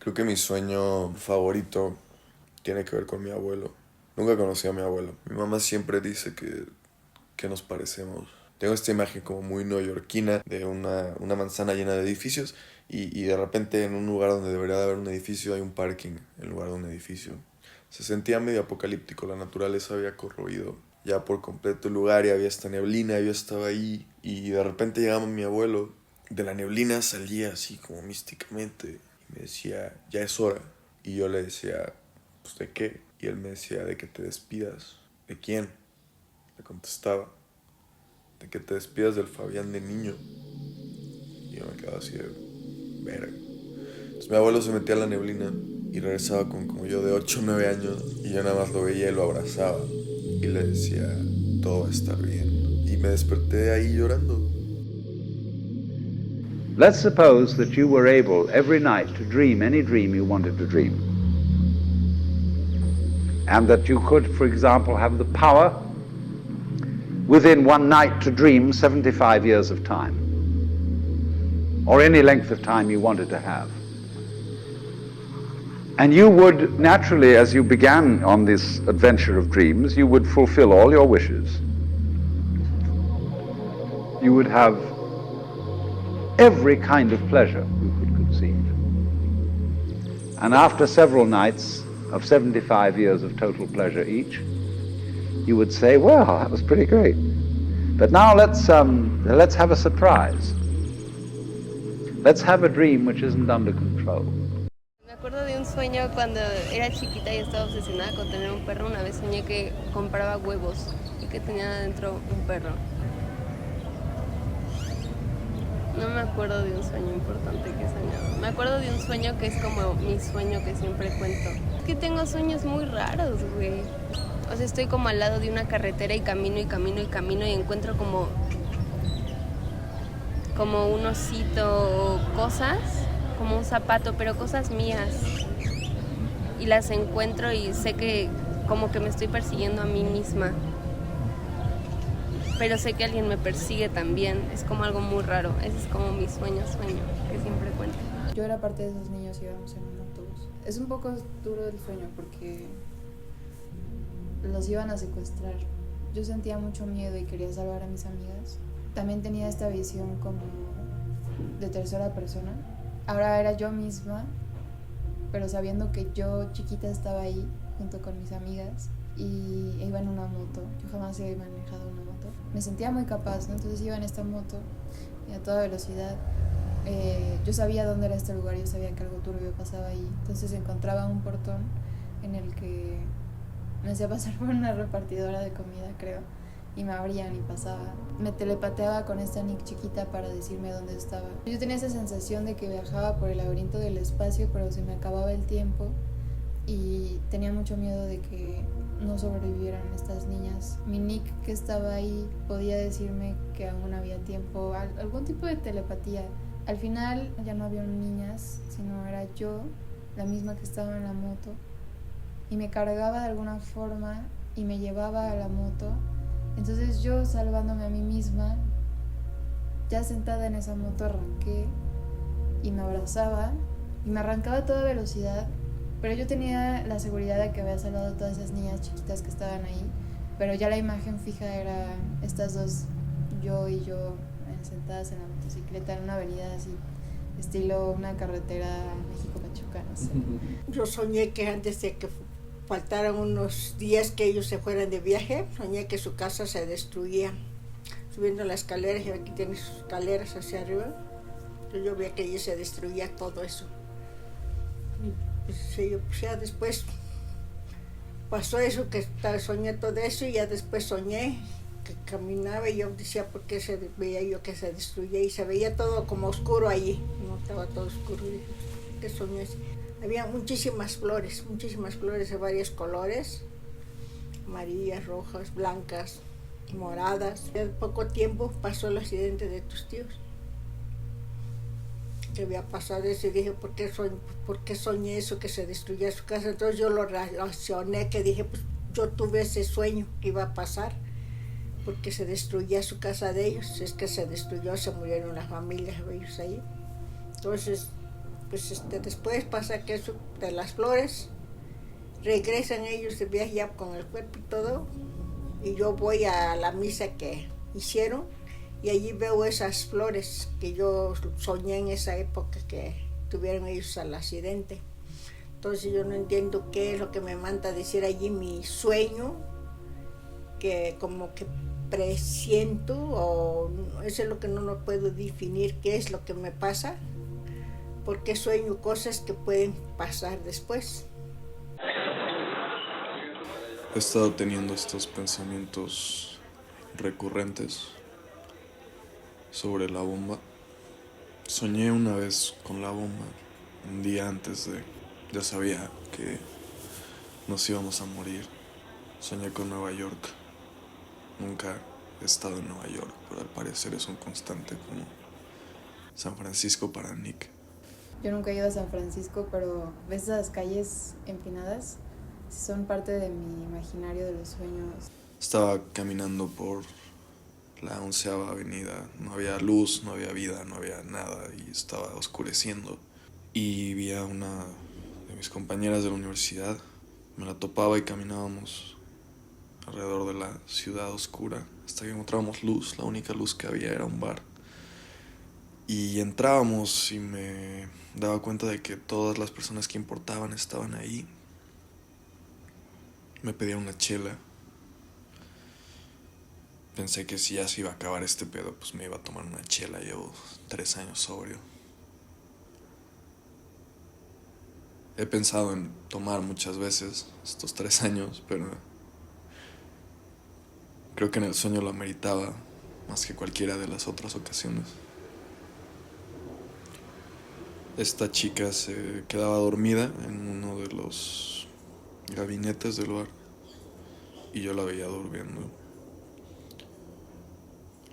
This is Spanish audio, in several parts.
Creo que mi sueño favorito tiene que ver con mi abuelo. Nunca conocí a mi abuelo. Mi mamá siempre dice que nos parecemos. Tengo esta imagen como muy neoyorquina de una manzana llena de edificios y de repente en un lugar donde debería de haber un edificio hay un parking en lugar de un edificio. Se sentía medio apocalíptico, la naturaleza había corroído ya por completo el lugar y había esta neblina, yo estaba ahí y de repente llegaba mi abuelo, de la neblina salía así como místicamente y me decía, ya es hora. Y yo le decía, pues ¿de qué? Y él me decía, de que te despidas. ¿De quién? Le contestaba, de que te despidas del Fabián de niño. Y yo me quedaba así de verga. Entonces mi abuelo se metía a la neblina y regresaba con como yo de 8 o 9 años y yo nada más lo veía y lo abrazaba y le decía, todo va a estar bien. Y me desperté de ahí llorando. Let's suppose that you were able every night to dream any dream you wanted to dream. And that you could, for example, have the power within one night to dream 75 years of time, or any length of time you wanted to have. And you would naturally, as you began on this adventure of dreams, you would fulfill all your wishes. You would have every kind of pleasure you could conceive. And after several nights of 75 years of total pleasure each, you would say, well, that was pretty great. But now let's have a surprise. Let's have a dream which isn't under control. Me acuerdo de un sueño cuando era chiquita y estaba obsesionada con tener un perro. Una vez soñé que compraba huevos y que tenía adentro un perro. No me acuerdo de un sueño importante que he soñado. Me acuerdo de un sueño que es como mi sueño que siempre cuento. Es que tengo sueños muy raros, güey. O sea, estoy como al lado de una carretera y camino y camino y camino y encuentro como un osito o cosas, como un zapato, pero cosas mías. Y las encuentro y sé que como que me estoy persiguiendo a mí misma. Pero sé que alguien me persigue también. Es como algo muy raro. Ese es como mi sueño que siempre cuento. Yo era parte de esos niños que íbamos en un autobús. Es un poco duro el sueño porque los iban a secuestrar. Yo sentía mucho miedo y quería salvar a mis amigas. También tenía esta visión como de tercera persona. Ahora era yo misma, pero sabiendo que yo chiquita estaba ahí junto con mis amigas y iba en una moto. Yo jamás he manejado una moto. Me sentía muy capaz, ¿no? Entonces iba en esta moto y a toda velocidad. Yo sabía dónde era este lugar, yo sabía que algo turbio pasaba ahí. Entonces encontraba un portón en el que me hacía pasar por una repartidora de comida, creo, y me abrían y pasaba. Me telepateaba con esta Nick chiquita para decirme dónde estaba. Yo tenía esa sensación de que viajaba por el laberinto del espacio, pero se me acababa el tiempo y tenía mucho miedo de que no sobrevivieran estas niñas. Mi Nick que estaba ahí podía decirme que aún había tiempo, algún tipo de telepatía. Al final ya no había niñas, sino era yo, la misma que estaba en la moto, y me cargaba de alguna forma y me llevaba a la moto. Entonces yo, salvándome a mí misma, ya sentada en esa moto, arranqué y me abrazaba y me arrancaba a toda velocidad, pero yo tenía la seguridad de que había salvado a todas esas niñas chiquitas que estaban ahí, pero ya la imagen fija era estas dos, yo y yo, sentadas en la motocicleta en una avenida así, estilo una carretera México-Pachuca, no sé. Yo soñé que antes de que faltaran unos días que ellos se fueran de viaje, soñé que su casa se destruía. Subiendo las escaleras, y aquí tiene sus escaleras hacia arriba, entonces yo veía que allí se destruía todo eso. Y pues ya después pasó eso, que soñé todo eso, y ya después soñé que caminaba y yo decía, ¿por qué veía yo que se destruía? Y se veía todo como oscuro allí, no estaba todo oscuro. ¿Qué soñé? Había muchísimas flores de varios colores, amarillas, rojas, blancas, moradas. En poco tiempo pasó el accidente de tus tíos. Que había pasado eso y dije, ¿por qué soñé eso, que se destruía su casa? Entonces yo lo relacioné, que dije, pues yo tuve ese sueño que iba a pasar, porque se destruía su casa de ellos. Es que se destruyó, se murieron las familias de ellos ahí. Entonces pues después pasa que eso de las flores, regresan ellos de viaje ya con el cuerpo y todo, y yo voy a la misa que hicieron y allí veo esas flores que yo soñé en esa época que tuvieron ellos al accidente. Entonces yo no entiendo qué es lo que me manda a decir allí mi sueño, que como que presiento, o eso es lo que no puedo definir qué es lo que me pasa, porque sueño cosas que pueden pasar después. He estado teniendo estos pensamientos recurrentes sobre la bomba. Soñé una vez con la bomba, un día antes de... Ya sabía que nos íbamos a morir. Soñé con Nueva York. Nunca he estado en Nueva York, pero al parecer es un constante como San Francisco para Nick. Yo nunca he ido a San Francisco, pero ves esas calles empinadas, son parte de mi imaginario de los sueños. Estaba caminando por la 11ª avenida. No había luz, no había vida, no había nada y estaba oscureciendo. Y vi a una de mis compañeras de la universidad. Me la topaba y caminábamos alrededor de la ciudad oscura hasta que encontrábamos luz. La única luz que había era un bar. Y entrábamos y me daba cuenta de que todas las personas que importaban estaban ahí. Me pedía una chela. Pensé que si ya se iba a acabar este pedo, pues me iba a tomar una chela. Llevo 3 años sobrio. He pensado en tomar muchas veces estos 3 años, pero creo que en el sueño lo ameritaba más que cualquiera de las otras ocasiones. Esta chica se quedaba dormida en uno de los gabinetes del bar y yo la veía durmiendo.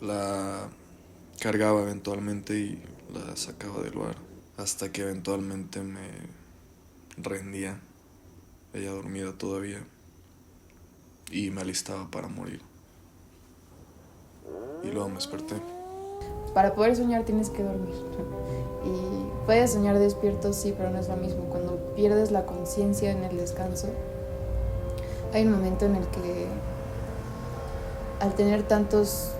La cargaba eventualmente y la sacaba del bar hasta que eventualmente me rendía, ella dormida todavía, y me alistaba para morir. Y luego me desperté. Para poder soñar tienes que dormir. Y puedes soñar despierto, sí, pero no es lo mismo. Cuando pierdes la conciencia en el descanso, hay un momento en el que, al tener tantas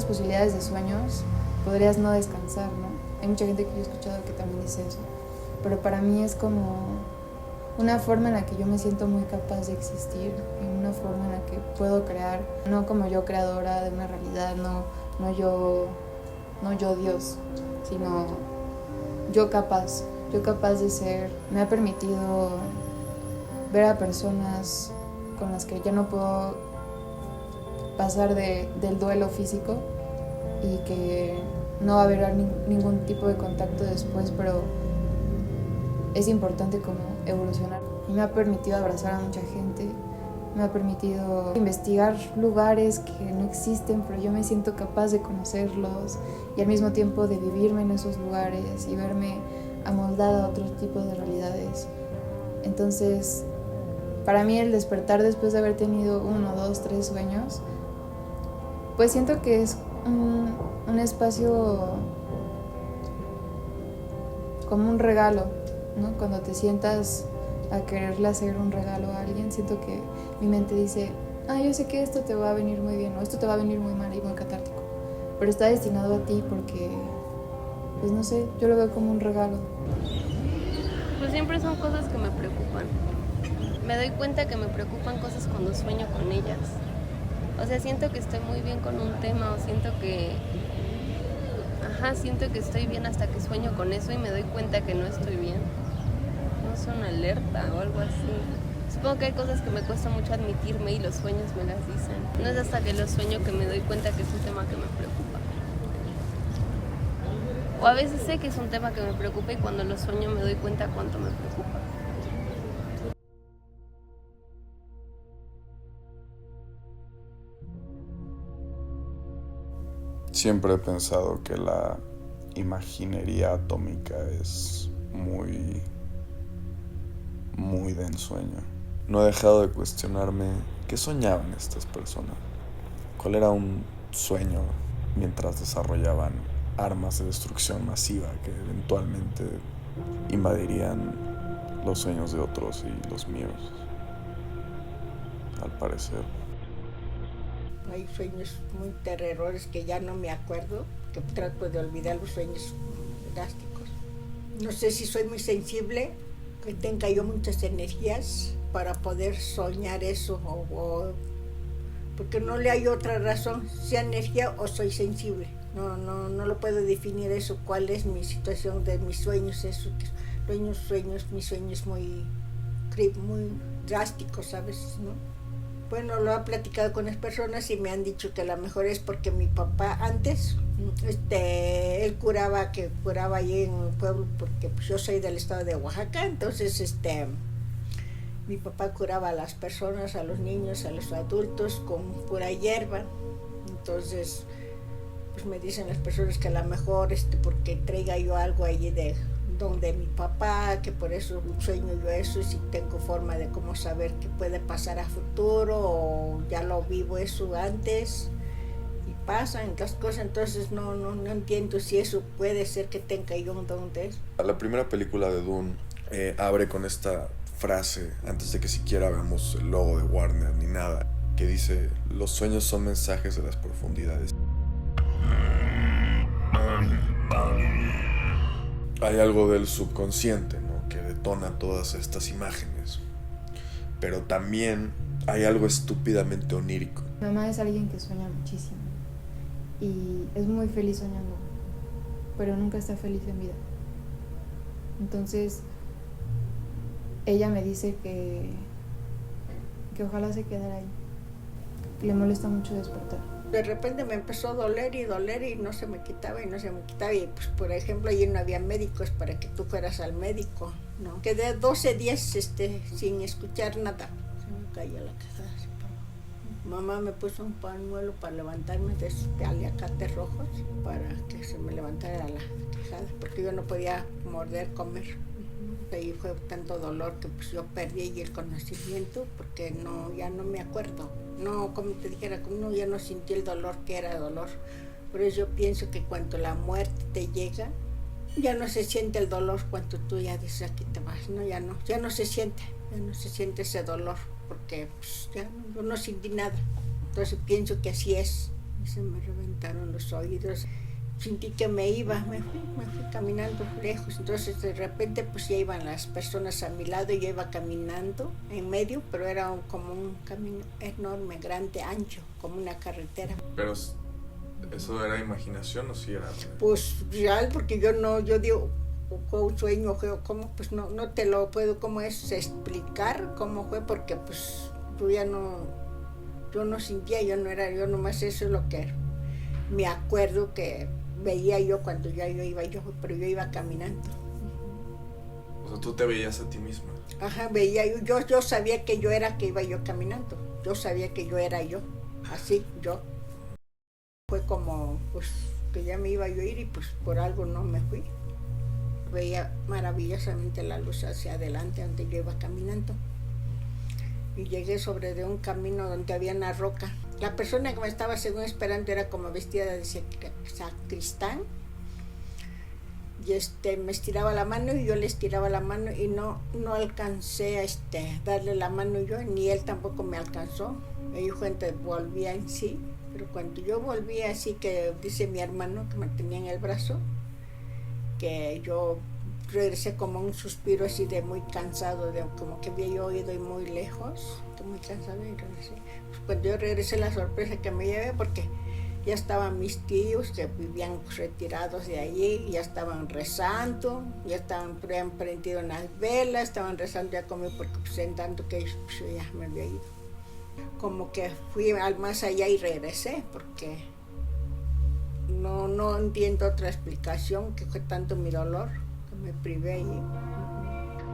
posibilidades de sueños, podrías no descansar, ¿no? Hay mucha gente que yo he escuchado que también dice eso. Pero para mí es como una forma en la que yo me siento muy capaz de existir, y una forma en la que puedo crear, no como yo creadora de una realidad, no yo Dios, sino yo capaz de ser. Me ha permitido ver a personas con las que ya no puedo pasar del duelo físico y que no va a haber ningún tipo de contacto después, pero es importante como evolucionar. Y me ha permitido abrazar a mucha gente, me ha permitido investigar lugares que no existen, pero yo me siento capaz de conocerlos y al mismo tiempo de vivirme en esos lugares y verme amoldada a otro tipo de realidades. Entonces, para mí el despertar después de haber tenido 1, 2, 3 sueños, pues siento que es un espacio como un regalo, ¿no? Cuando te sientas a quererle hacer un regalo a alguien, siento que mi mente dice, yo sé que esto te va a venir muy bien, o esto te va a venir muy mal y muy catártico, pero está destinado a ti porque, pues no sé, yo lo veo como un regalo. Pues siempre son cosas que me preocupan. Me doy cuenta que me preocupan cosas cuando sueño con ellas. O sea, siento que estoy muy bien con un tema, o siento que estoy bien hasta que sueño con eso y me doy cuenta que no estoy bien. No es una alerta o algo así. Supongo que hay cosas que me cuesta mucho admitirme y los sueños me las dicen. No es hasta que los sueño que me doy cuenta que es un tema que me preocupa. O a veces sé que es un tema que me preocupa y cuando lo sueño me doy cuenta cuánto me preocupa. Siempre he pensado que la imaginería atómica es muy de ensueño. No he dejado de cuestionarme qué soñaban estas personas. ¿Cuál era un sueño mientras desarrollaban armas de destrucción masiva que eventualmente invadirían los sueños de otros y los míos, al parecer. Hay sueños muy terrores que ya no me acuerdo, que trato de olvidar los sueños drásticos. No sé si soy muy sensible, que tenga yo muchas energías para poder soñar eso, porque no le hay otra razón, sea energía o soy sensible. No lo puedo definir eso, cuál es mi situación de mis sueños, eso, mis sueños muy drásticos, ¿sabes? ¿No? Bueno, lo he platicado con las personas y me han dicho que a lo mejor es porque mi papá antes, él curaba allí en el pueblo, porque pues, yo soy del estado de Oaxaca, entonces mi papá curaba a las personas, a los niños, a los adultos con pura hierba. Entonces, pues me dicen las personas que a lo mejor porque traiga yo algo allí de donde mi papá, que por eso sueño yo eso, y si tengo forma de cómo saber qué puede pasar a futuro, o ya lo vivo eso antes y pasan las cosas. Entonces no entiendo si eso puede ser que tenga yo un don de eso. La primera película de Dune abre con esta frase, antes de que siquiera veamos el logo de Warner ni nada, que dice: los sueños son mensajes de las profundidades. Hay algo del subconsciente, ¿no?, que detona todas estas imágenes, pero también hay algo estúpidamente onírico. Mi mamá es alguien que sueña muchísimo y es muy feliz soñando, pero nunca está feliz en vida. Entonces ella me dice que ojalá se quedara ahí, que le molesta mucho despertar. De repente me empezó a doler y no se me quitaba y pues por ejemplo allí no había médicos para que tú fueras al médico, ¿no? Quedé 12 días sin escuchar nada, se me cayó la quejada. Mamá me puso un pañuelo para levantarme de esos aliacates rojos para que se me levantara la quejada, porque yo no podía morder, comer. Ahí fue tanto dolor que pues yo perdí el conocimiento, porque ya no me acuerdo. No, como te dijera, ya no sentí el dolor que era dolor. Por eso yo pienso que cuando la muerte te llega, ya no se siente el dolor cuando tú ya dices aquí te vas, ¿no? Ya no se siente ese dolor, porque pues, yo no sentí nada. Entonces pienso que así es. Y se me reventaron los oídos. Sentí que me fui caminando lejos. Entonces de repente pues ya iban las personas a mi lado y yo iba caminando en medio, pero era como un camino enorme, grande, ancho, como una carretera. Pero ¿eso era imaginación o sí era real? Pues real, porque yo digo, un sueño, ¿cómo? Pues no te lo puedo, ¿cómo es? Explicar cómo fue, porque pues yo no sentía, yo nomás eso es lo que me acuerdo que veía yo cuando pero yo iba caminando. O sea, tú te veías a ti misma. Ajá, veía yo sabía que yo era que iba yo caminando, yo sabía que yo era yo, así yo. Fue como, pues, que ya me iba yo a ir y pues por algo no me fui. Veía maravillosamente la luz hacia adelante donde yo iba caminando. Y llegué sobre de un camino donde había una roca. La persona que me estaba según esperando era como vestida de sacristán. Y me estiraba la mano y yo le estiraba la mano y no alcancé a darle la mano yo, ni él tampoco me alcanzó. Me dijo, entonces volvía en sí. Pero cuando yo volví así, que dice mi hermano que me tenía en el brazo, que yo regresé como un suspiro así de muy cansado, de como que había yo oído y muy lejos, muy cansado, y regresé. Pues cuando yo regresé, la sorpresa que me llevé, porque ya estaban mis tíos que vivían retirados de allí, ya estaban rezando, ya habían prendido unas velas, estaban rezando ya conmigo, porque pues en tanto que ellos, pues, yo ya me había ido. Como que fui al más allá y regresé, porque no entiendo otra explicación, que fue tanto mi dolor que me privé allí.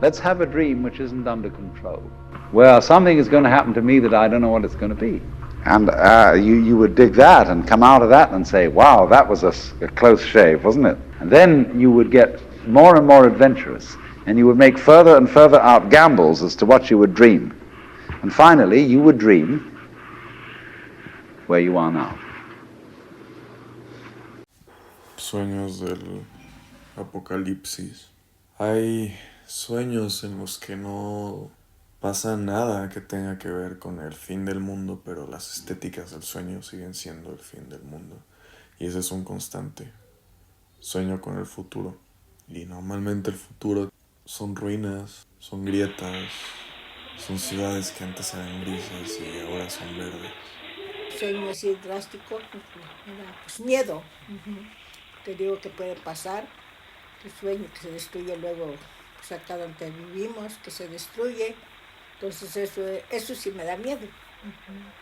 Let's have a dream which isn't under control, where something is going to happen to me that I don't know what it's going to be. And you would dig that and come out of that and say, wow, that was a close shave, wasn't it? And then you would get more and more adventurous, and you would make further and further out gambles as to what you would dream. And finally, you would dream where you are now. Sueños del apocalipsis, Hay sueños en los que no pasa nada que tenga que ver con el fin del mundo, pero las estéticas del sueño siguen siendo el fin del mundo. Y ese es un constante. Sueño con el futuro. Y normalmente el futuro son ruinas, son grietas, son ciudades que antes eran grises y ahora son verdes. Sueño así drástico, pues miedo. Te digo que puede pasar. El sueño que se destruye luego, pues acá donde vivimos, que se destruye. Entonces eso sí me da miedo.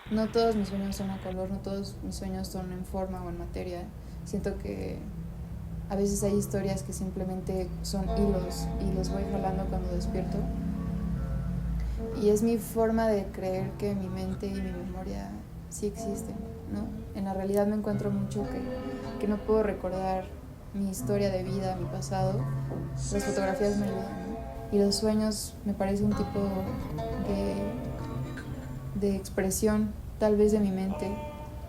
No todos mis sueños son a color, no todos mis sueños son en forma o en materia. Siento que a veces hay historias que simplemente son hilos y los voy jalando cuando despierto. Y es mi forma de creer que mi mente y mi memoria sí existen, ¿no? En la realidad me encuentro mucho que no puedo recordar mi historia de vida, mi pasado. Las fotografías me ayudan, ¿no? Y los sueños me parece un tipo de expresión, tal vez de mi mente,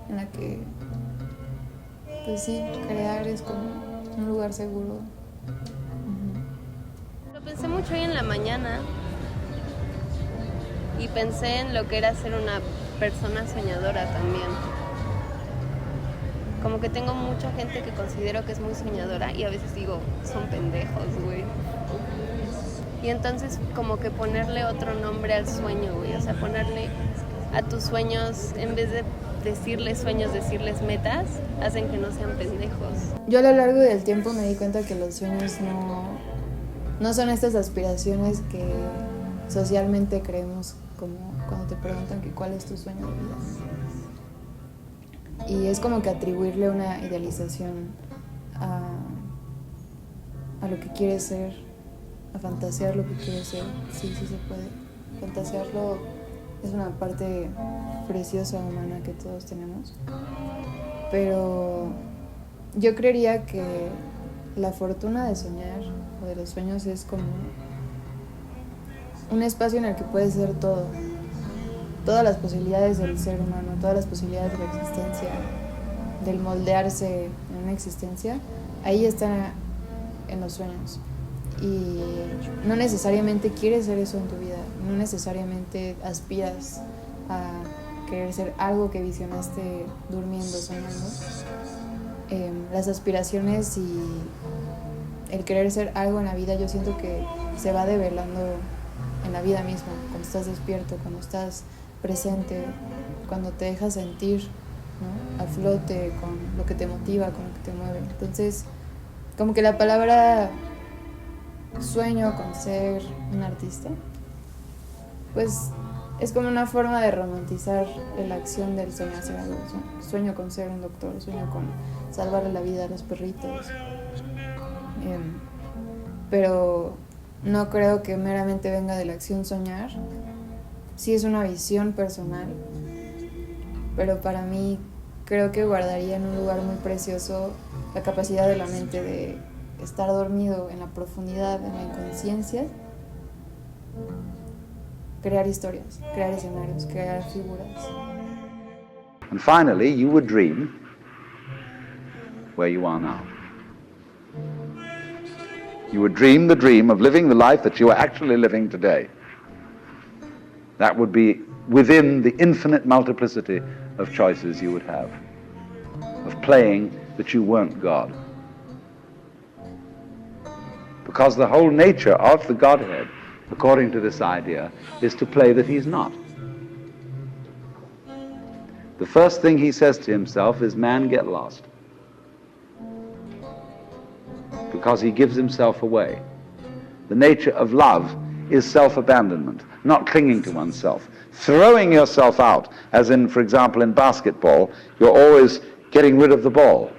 en la que, pues sí, crear es como un lugar seguro. Lo pensé mucho hoy en la mañana y pensé en lo que era ser una persona soñadora también. Como que tengo mucha gente que considero que es muy soñadora y a veces digo, son pendejos, güey. Y entonces como que ponerle otro nombre al sueño, güey. O sea, ponerle a tus sueños, en vez de decirles sueños, decirles metas, hacen que no sean pendejos. Yo a lo largo del tiempo me di cuenta que los sueños no son estas aspiraciones que socialmente creemos, como cuando te preguntan que cuál es tu sueño de vida. Y es como que atribuirle una idealización a lo que quieres ser, a fantasear lo que quieres ser. Sí se puede. Fantasearlo es una parte preciosa humana que todos tenemos. Pero yo creería que la fortuna de soñar o de los sueños es como un espacio en el que puedes ser todo. Todas las posibilidades del ser humano, todas las posibilidades de la existencia, del moldearse en una existencia, ahí están en los sueños. Y no necesariamente quieres ser eso en tu vida, no necesariamente aspiras a querer ser algo que visionaste durmiendo, soñando. Las aspiraciones y el querer ser algo en la vida, yo siento que se va develando en la vida misma, cuando estás despierto, cuando estás presente, cuando te dejas sentir, ¿no? A flote con lo que te motiva, con lo que te mueve. Entonces, como que la palabra sueño con ser un artista, pues es como una forma de romantizar la acción del sueño hacer algo. Sueño con ser un doctor, sueño con salvarle la vida a los perritos. Pero no creo que meramente venga de la acción soñar. Sí es una visión personal, pero para mí creo que guardaría en un lugar muy precioso la capacidad de la mente de estar dormido en la profundidad, en la inconsciencia, crear historias, crear escenarios, crear figuras. And finally, you would dream where you are now. You would dream the dream of living the life that you are actually living today. That would be within the infinite multiplicity of choices you would have, of playing that you weren't God. Because the whole nature of the Godhead, according to this idea, is to play that he's not. The first thing he says to himself is, man, get lost. Because he gives himself away. The nature of love is self-abandonment, not clinging to oneself. Throwing yourself out, as in, for example, in basketball, you're always getting rid of the ball.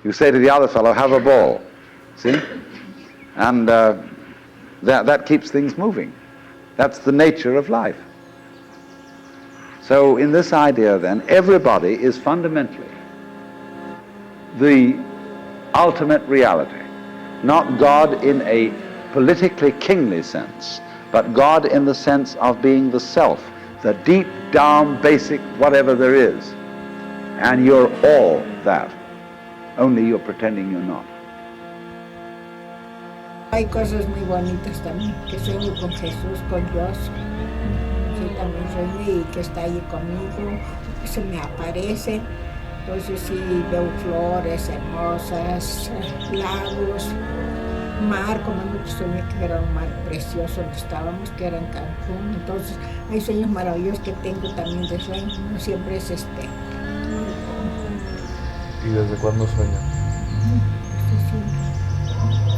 You say to the other fellow, have a ball. See? And that keeps things moving. That's the nature of life. So in this idea, then, everybody is fundamentally the ultimate reality. Not God in a politically kingly sense, but God in the sense of being the self, the deep down basic whatever there is. And you're all that, only you're pretending you're not. Hay cosas muy bonitas también, que sueño con Jesús, con Dios. Sí, también sueño y que está ahí conmigo, que se me aparece. Entonces sí, veo flores hermosas, lagos, mar, como anoche soñé que era un mar precioso donde estábamos, que era en Cancún. Entonces hay sueños maravillosos que tengo también de sueño, no siempre es ¿Y desde cuándo sueña?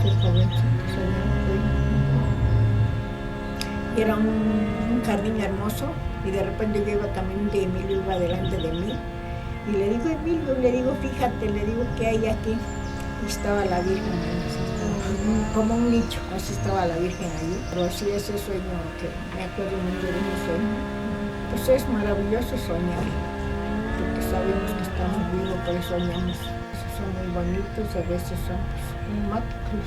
Soy jovencita, soñaba. Era un jardín hermoso y de repente yo iba caminando y Emilio iba delante de mí. Y le digo, Emilio, le digo, fíjate, le digo, ¿qué hay aquí? Y estaba la Virgen ahí, como un nicho, así estaba la Virgen allí. Pero así ese sueño, que me acuerdo mucho de ese sueño. Pues es maravilloso soñar, porque sabemos que estamos vivos, pero soñamos. Son muy bonitos, a veces son pues, muy mágicos.